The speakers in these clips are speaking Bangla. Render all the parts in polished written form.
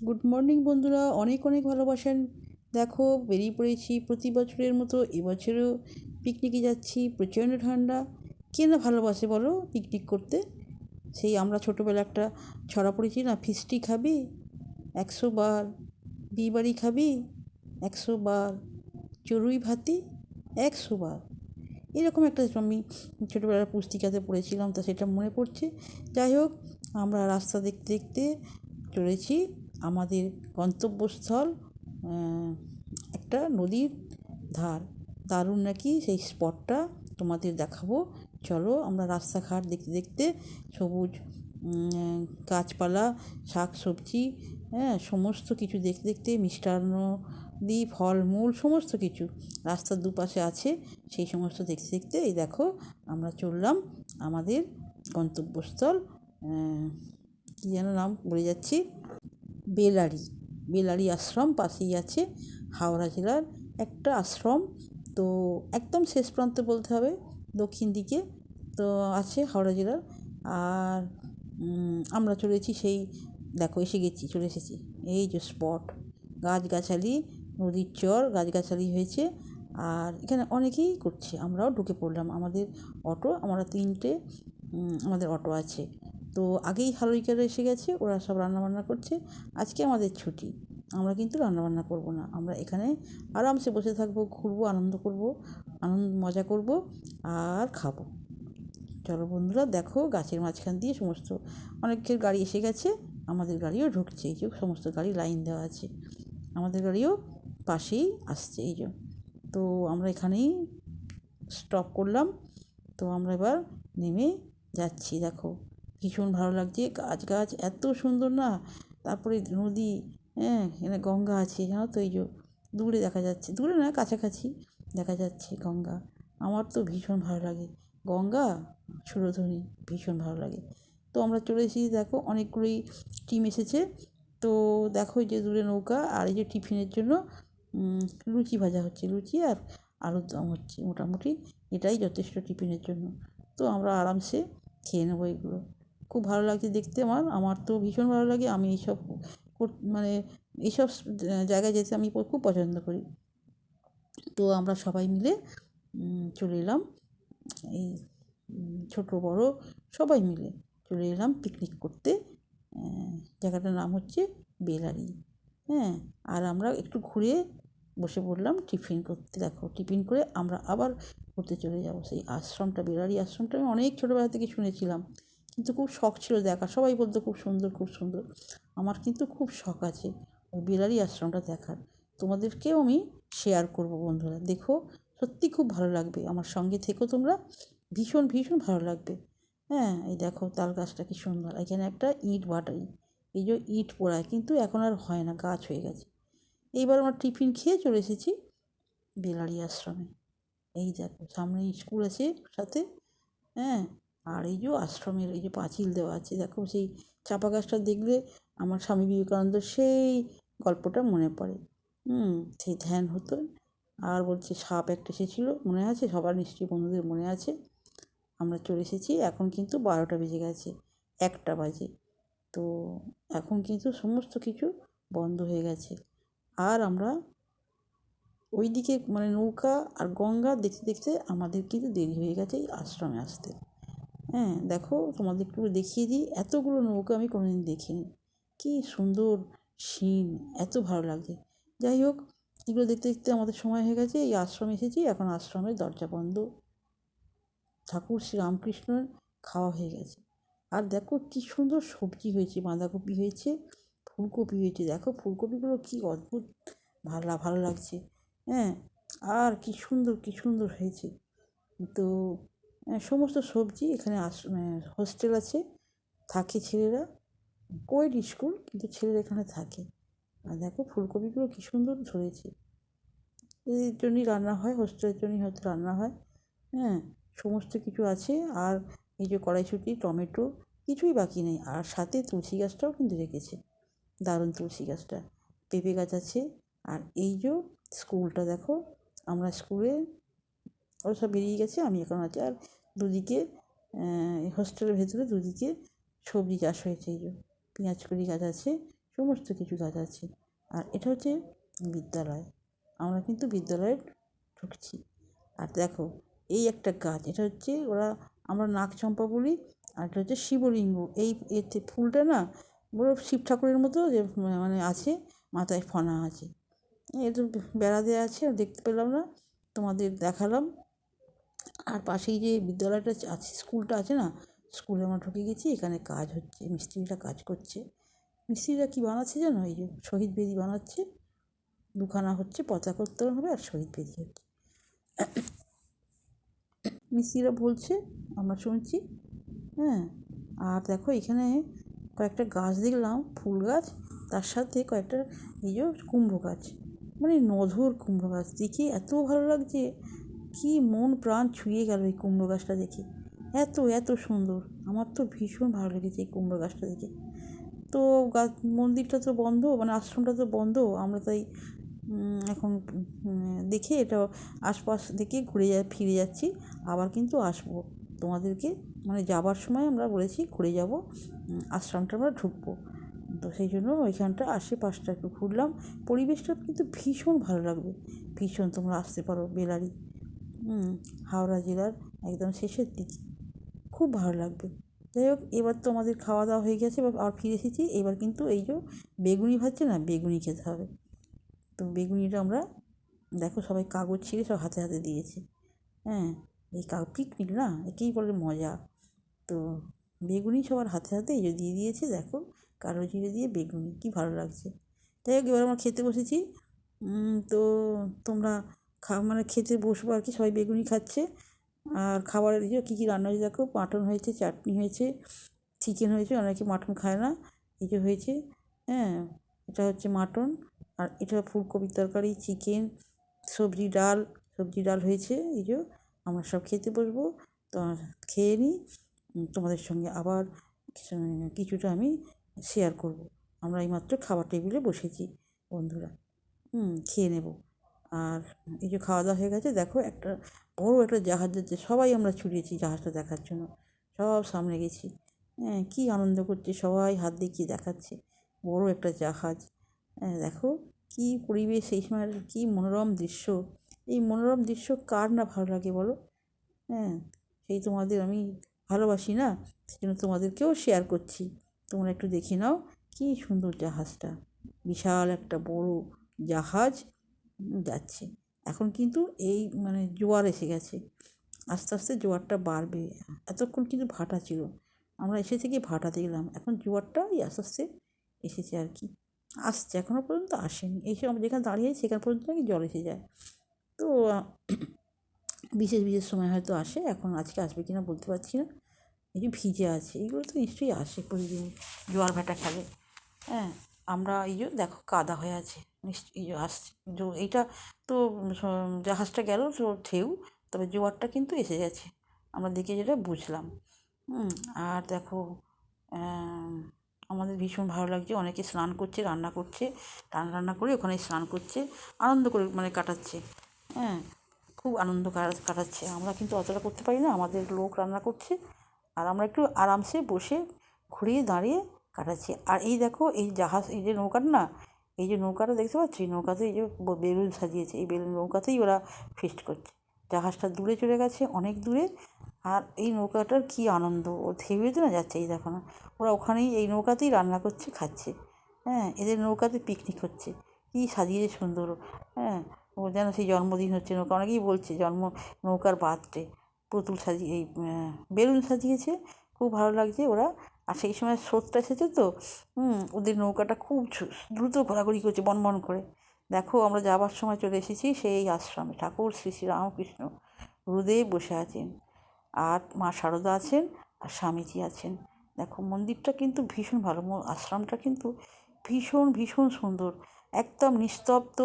গুড মর্নিং বন্ধুরা, অনেক অনেক ভালোবাসেন। দেখো, বেরিয়ে পড়েছি প্রতি বছরের মতো এবছরও পিকনিকে যাচ্ছি। প্রচণ্ড ঠান্ডা, কে না ভালোবাসে বলো পিকনিক করতে। সেই আমরা ছোটোবেলা একটা ছড়া পড়েছি না, ফিস্টি খাবি 100 বার, বিয়েবাড়ি খাবি 100 বার, চড়ুই ভাতি 100 বার। এরকম একটা আমি ছোটোবেলার পুস্তিকাতে পড়েছিলাম, তা সেটা মনে পড়ছে। যাই হোক, আমরা রাস্তা দেখতে দেখতে চলেছি আমাদের গন্তব্যস্থল, একটা নদীর ধার। দারুণ নাকি সেই স্পটটা তোমাদের দেখাবো। চলো, আমরা রাস্তাঘাট দেখতে দেখতে সবুজ গাছপালা, শাক সবজি, সমস্ত কিছু দেখতে দেখতে মিষ্টান্ন ফলমূল সমস্ত কিছু রাস্তার দুপাশে আছে। সেই সমস্ত দেখতে দেখতে এই দেখো আমরা চললাম আমাদের গন্তব্যস্থল, কী যেন নাম বলে যাচ্ছি, বেলারি। বেলারি আশ্রম পাশেই আছে, হাওড়া জেলার একটা আশ্রম। তো একদম শেষ প্রান্তে বলতে হবে, দক্ষিণ দিকে তো আছে হাওড়া জেলার। আর আমরা চলেছি সেই, দেখো এসে গেছি, চলে এসেছি। এই যে স্পট, গাছগাছালি, নদীর চর, গাছগাছালি হয়েছে। আর এখানে অনেকেই করছে, আমরাও ঢুকে পড়লাম। আমাদের অটো, আমরা 3টে আমাদের অটো আছে। তো আগেই হালুইকারা এসে গেছে, ওরা সব রান্নাবান্না করছে। আজকে আমাদের ছুটি, আমরা কিন্তু রান্নাবান্না করব না। আমরা এখানে আরামসে বসে থাকবো, ঘুরবো, আনন্দ করব, মজা করব আর খাবো। চলো বন্ধুরা, দেখো গাছের মাঝখান দিয়ে সমস্ত অনেকের গাড়ি এসে গেছে, আমাদের গাড়িও ঢুকছে। এই যে সমস্ত গাড়ি লাইন দেওয়া আছে, আমাদের গাড়িও পাশেই আসছে। এই যে, তো আমরা এখানেই স্টপ করলাম। তো আমরা এবার নেমে যাচ্ছি। দেখো ভীষণ ভালো লাগছে, গাছ এত সুন্দর না। তারপরে নদী, এখানে গঙ্গা আছে জানো তো, এই যে দূরে দেখা যাচ্ছে, দূরে না কাছাকাছি দেখা যাচ্ছে গঙ্গা। আমার তো ভীষণ ভালো লাগে গঙ্গা, সুরধনী, ভীষণ ভালো লাগে। তো আমরা চলে এসেছি, দেখো অনেকগুলোই টিম এসেছে। তো দেখো এই যে দূরে নৌকা, আর এই যে টিফিনের জন্য লুচি ভাজা হচ্ছে, লুচি আর আলুর দম হচ্ছে। মোটামুটি এটাই যথেষ্ট টিফিনের জন্য। তো আমরা আরামসে খেয়ে নেবো এগুলো। খুব ভালো লাগছে দেখতে, আমার তো ভীষণ ভালো লাগে। আমি এইসব মানে এইসব জায়গায় যেতে আমি খুব পছন্দ করি। তো আমরা সবাই মিলে চলে এলাম, এই ছোটো বড়ো সবাই মিলে চলে এলাম পিকনিক করতে। জায়গাটার নাম হচ্ছে বেলারি। আর আমরা একটু ঘুরে বসে পড়লাম টিফিন করতে। দেখো টিফিন করে আমরা আবার ঘুরতে চলে যাব সেই আশ্রমটা, বেলারি আশ্রমটা। আমি অনেক ছোটোবেলা থেকে শুনেছিলাম, কিন্তু খুব শখ ছিল দেখা। সবাই বলতো খুব সুন্দর, খুব সুন্দর। আমার কিন্তু খুব শখ আছে ওই বেলারি আশ্রমটা দেখার। তোমাদেরকেও আমি শেয়ার করব বন্ধুরা, দেখো সত্যি খুব ভালো লাগবে। আমার সঙ্গে থেকো তোমরা, ভীষণ ভীষণ ভালো লাগবে। এই দেখো তাল গাছটা কি সুন্দর। এখানে একটা ইট ভাটাই, এই যে ইট পোড়ায়, কিন্তু এখন আর হয় না, গাছ হয়ে গেছে। এইবার আমরা টিফিন খেয়ে চলে এসেছি বেলারি আশ্রমে। এই দেখো সামনে স্কুল আছে সাথে, হ্যাঁ। আর এই যে আশ্রমের এই যে পাঁচিল দেওয়া আছে, দেখো সেই চাপা গাছটা দেখলে আমার স্বামী বিবেকানন্দের সেই গল্পটা মনে পড়ে। সেই ধ্যান হতো। আর বলছে সাপ একটা এসেছিলো, মনে আছে সবার, নিশ্চয়ই বন্ধুদের মনে আছে। আমরা চলে এসেছি, এখন কিন্তু 12টা বেজে গেছে, 1টা বাজে। তো এখন কিন্তু সমস্ত কিছু বন্ধ হয়ে গেছে। আর আমরা ওই দিকে মানে নৌকা আর গঙ্গা দেখতে দেখতে আমাদের কিন্তু দেরি হয়ে গেছে এই আশ্রমে আসতে। দেখো তোমাদের একটু দেখিয়ে দিই, এতগুলো নৌকা আমি কোনোদিন দেখিনি। কী সুন্দর সিন, এত ভালো লাগে। যাই হোক, এগুলো দেখতে দেখতে আমাদের সময় হয়ে গেছে। এই আশ্রমে এসেছি, এখন আশ্রমের দরজা বন্ধ। ঠাকুর শ্রীরামকৃষ্ণের খাওয়া হয়ে গেছে। আর দেখো কী সুন্দর সবজি হয়েছে, বাঁধাকপি হয়েছে, ফুলকপি হয়েছে। দেখো ফুলকপিগুলো কী অদ্ভুত ভালো ভালো লাগছে। আর কী সুন্দর কী সুন্দর হয়েছে। তো সমস্ত সবজি এখানে হোস্টেল আছে, থাকে ছেলেরা, কোয়েড স্কুল, কিন্তু ছেলেরা এখানে থাকে। আর দেখো ফুলকপিগুলো কী সুন্দর ধরেছে। এর জন্যই রান্না হয়, হোস্টেলের জন্যই হয়তো রান্না হয়। হ্যাঁ, সমস্ত কিছু আছে। আর এই যে কড়াইশুঁটি, টমেটো, কিছুই বাকি নেই। আর সাথে তুলসী গাছটাও কিন্তু রেখেছে, দারুণ তুলসী গাছটা। পেঁপে গাছ আছে। আর এই যে স্কুলটা দেখো, আমরা স্কুলে, ওরা সব বেরিয়ে গেছে, আমি এখন আছি। আর দুদিকে হোস্টেলের ভেতরে দুদিকে সবজি চাষ হয়েছে। এই যে পেঁয়াজকলি গাছ আছে, সমস্ত কিছু গাছ আছে। আর এটা হচ্ছে বিদ্যালয়, আমরা কিন্তু বিদ্যালয়ে ঢুকছি। আর দেখো এই একটা গাছ, এটা হচ্ছে আমরা নাগচম্পা বলি, আর এটা হচ্ছে শিবলিঙ্গ। এই এতে ফুলটা না বড় শিব ঠাকুরের মতো যে মানে আছে, মাথায় ফণা আছে। এই তো বেড়া দেওয়া আছে, দেখতে পেলাম না, তোমাদের দেখালাম। আর পাশেই যে বিদ্যালয়টা আছে, স্কুলটা আছে না, স্কুলে আমরা ঢুকে গেছি। এখানে কাজ হচ্ছে, মিস্ত্রিরা কাজ করছে। মিস্ত্রিরা কী বানাচ্ছে জানো? এই যে শহীদ বেদি বানাচ্ছে, দুখানা হচ্ছে, পতাকা উত্তোলন হবে আর শহীদ বেদি হচ্ছে। মিস্ত্রিরা বলছে, আমরা শুনছি। হ্যাঁ, আর দেখো এখানে কয়েকটা গাছ দেখলাম, ফুল গাছ, তার সাথে কয়েকটা এই যে কুমড়ো গাছ, মানে নধর কুমড়ো গাছ। দেখে এত ভালো লাগছে, কি মন প্রাণ ছুঁয়ে গেল এই কুমড়ো গাছটা দেখে। এত এত সুন্দর, আমার তো ভীষণ ভালো লেগেছে এই কুমড়ো গাছটা দেখে। তো মন্দিরটা তো বন্ধ, মানে আশ্রমটা তো বন্ধ, আমরা তাই এখন দেখে এটা আশপাশ দেখে ফিরে যাচ্ছি। আবার কিন্তু আসবো তোমাদেরকে, মানে যাবার সময় আমরা বলেছি ঘুরে যাব, আশ্রমটা আমরা ঢুকবো। তো সেই জন্য ওইখানটা আশেপাশটা একটু ঘুরলাম। পরিবেশটা কিন্তু ভীষণ ভালো লাগবে, ভীষণ। তোমরা আসতে পারো বেলারি, হাওড়া জেলার একদম শেষের দিকে, খুব ভালো লাগবে। যাই হোক, এবার তো আমাদের খাওয়া দাওয়া হয়ে গেছে, এবার আর ফিরে এসেছি। এবার কিন্তু এই যে বেগুনি ভাজছে না, বেগুনি খেতে হবে। তো বেগুনিটা আমরা দেখো সবাই কাগজ ছিঁড়ে সব হাতে হাতে দিয়েছে। হ্যাঁ, এই পিকনিক না, একেই বলে মজা। তো বেগুনি সবার হাতে হাতে এই যে দিয়ে দিয়েছে, দেখো কালো জিরে দিয়ে বেগুনি, কী ভালো লাগছে। যাই হোক, এবার আমরা খেতে বসেছি। তো তোমরা মানে খেতে বসবো আর কি, সবাই বেগুনি খাচ্ছে। আর খাবারের যে কী কী রান্না হয়েছে দেখো, মাটন হয়েছে, চাটনি হয়েছে, চিকেন হয়েছে, অনেকে মাটন খায় না, এই যে হয়েছে। হ্যাঁ, এটা হচ্ছে মাটন, আর এটা ফুলকপির তরকারি, চিকেন, সবজি ডাল হয়েছে। এই যে আমরা সব খেতে বসবো। তো খেয়ে নিই, তোমাদের সঙ্গে আবার কিছুটা আমি শেয়ার করব। আমরা এইমাত্র খাবার টেবিলে বসেছি বন্ধুরা, খেয়ে নেব। আর এই যে খাওয়া দাওয়া হয়ে গেছে, দেখো একটা বড় একটা জাহাজ যাচ্ছে, সবাই আমরা ছুটেছি জাহাজটা দেখার জন্য, সব সামনে গেছি। হ্যাঁ, কী আনন্দ করছে, সবাই হাত দেখিয়ে দেখাচ্ছে, বড় একটা জাহাজ। হ্যাঁ, দেখো কী পরিবেশ, এই সময়ের কী মনোরম দৃশ্য। এই মনোরম দৃশ্য কার না ভালো লাগে বলো? হ্যাঁ, সেই তোমাদের আমি ভালোবাসি না, সেই জন্য তোমাদেরকেও শেয়ার করছি। তোমরা একটু দেখে নাও, কী সুন্দর জাহাজটা, বিশাল একটা বড় জাহাজ যাচ্ছে। এখন কিন্তু এই মানে জোয়ার এসে গেছে, আস্তে আস্তে জোয়ারটা বাড়বে। এতক্ষণ কিন্তু ভাটা ছিল, আমরা এসে থেকে ভাটা দেখলাম, এখন জোয়ারটা এই আস্তে আস্তে এসেছে আর কি, আসছে, এখনও পর্যন্ত আসেনি। এইসব আমরা যেখানে দাঁড়িয়ে সেখানে পর্যন্ত নাকি জল এসে যায়। তো বিশেষ বিশেষ সময় হয়তো আসে, এখন আজকে আসবে কিনা বলতে পারছি না। এই যে ভিজে আছে, এগুলো তো নিশ্চয়ই আসে প্রতিদিন, জোয়ার ভাটা খেলে। হ্যাঁ, আমরা এই যে দেখো কাদা হয়ে আছে, এই যে আসছে এইটা তো জাহাজটা গেল তো ঢেউ, তবে জোয়ারটা কিন্তু এসে গেছে, আমরা দেখে যেটা বুঝলাম। আর দেখো আমাদের ভীষণ ভালো লাগছে, অনেকে স্নান করছে, রান্না করছে, রান্না করে ওখানে স্নান করছে, আনন্দ করে মানে কাটাচ্ছে। হ্যাঁ, খুব আনন্দ কাটাচ্ছে। আমরা কিন্তু অতটা করতে পারি না, আমাদের লোক রান্না করছে, আর আমরা একটু আরামসে বসে ঘুরিয়ে দাঁড়িয়ে কাটাচ্ছি। আর এই দেখো এই জাহাজ, এই যে নৌকাটা না, এই যে নৌকাটা দেখতে পাচ্ছি, নৌকাতে এই যে বেলুন সাজিয়েছে, এই বেলুন নৌকাতেই ওরা ফিস্ট করছে। জাহাজটা দূরে চলে গেছে, অনেক দূরে। আর এই নৌকাটার কী আনন্দ, ও ঢেউতে না যাচ্ছে, এই দেখো না, ওরা ওখানেই এই নৌকাতেই রান্না করছে, খাচ্ছে। হ্যাঁ, এদের নৌকাতে পিকনিক হচ্ছে, কী সাজিয়েছে সুন্দর। হ্যাঁ, ও যেন সেই জন্মদিন হচ্ছে, নৌকা অনেকেই বলছে নৌকার বার্থডে, পুতুল সাজিয়ে এই বেলুন সাজিয়েছে, খুব ভালো লাগছে ওরা। আর সেই সময় স্রোতটা এসেছে তো, ওদের নৌকাটা খুব দ্রুত ঘোরাঘুরি করছে বনবন করে। দেখো আমরা যাবার সময় চলে এসেছি সেই আশ্রমে, ঠাকুর শ্রী শ্রী রামকৃষ্ণ গুরুদেব বসে আছেন, আর মা শারদা আছেন, আর স্বামীজি আছেন। দেখো মন্দিরটা কিন্তু ভীষণ ভালো, আশ্রমটা কিন্তু ভীষণ ভীষণ সুন্দর, একদম নিস্তব্ধ,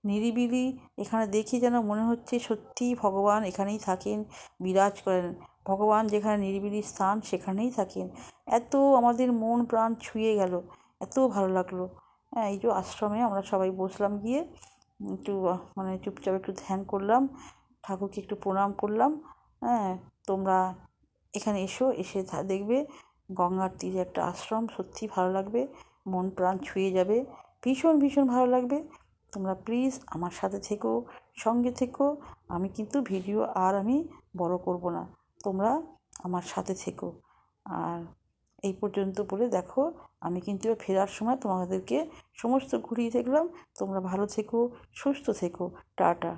নিরিবিলি। এখানে দেখে যেন মনে হচ্ছে সত্যিই ভগবান এখানেই থাকেন, বিরাজ করেন। ভগবান যেখানে নিরিবিলি স্থান সেখানেই থাকেন। এত আমাদের মন প্রাণ ছুঁয়ে গেল, এত ভালো লাগলো। হ্যাঁ, এই যে আশ্রমে আমরা সবাই বসলাম গিয়ে, একটু মানে চুপচাপ একটু ধ্যান করলাম, ঠাকুরকে একটু প্রণাম করলাম। হ্যাঁ, তোমরা এখানে এসো, এসে দেখবে গঙ্গার তীরে একটা আশ্রম, সত্যিই ভালো লাগবে। মন প্রাণ ছুঁয়ে যাবে, ভীষণ ভীষণ ভালো লাগবে। তোমরা প্লিজ আমার সাথে থেকো, সঙ্গে থেকো। আমি কিন্তু ভিডিও আর আমি বড় করব না, তোমরা আমার সাথে থেকো। আর এই পর্যন্ত বলে দেখো, আমি কিন্তু ফেরার সময় তোমাদেরকে সমস্ত ঘুরিয়ে দেখলাম। তোমরা ভালো থেকো, সুস্থ থেকো। টাটা।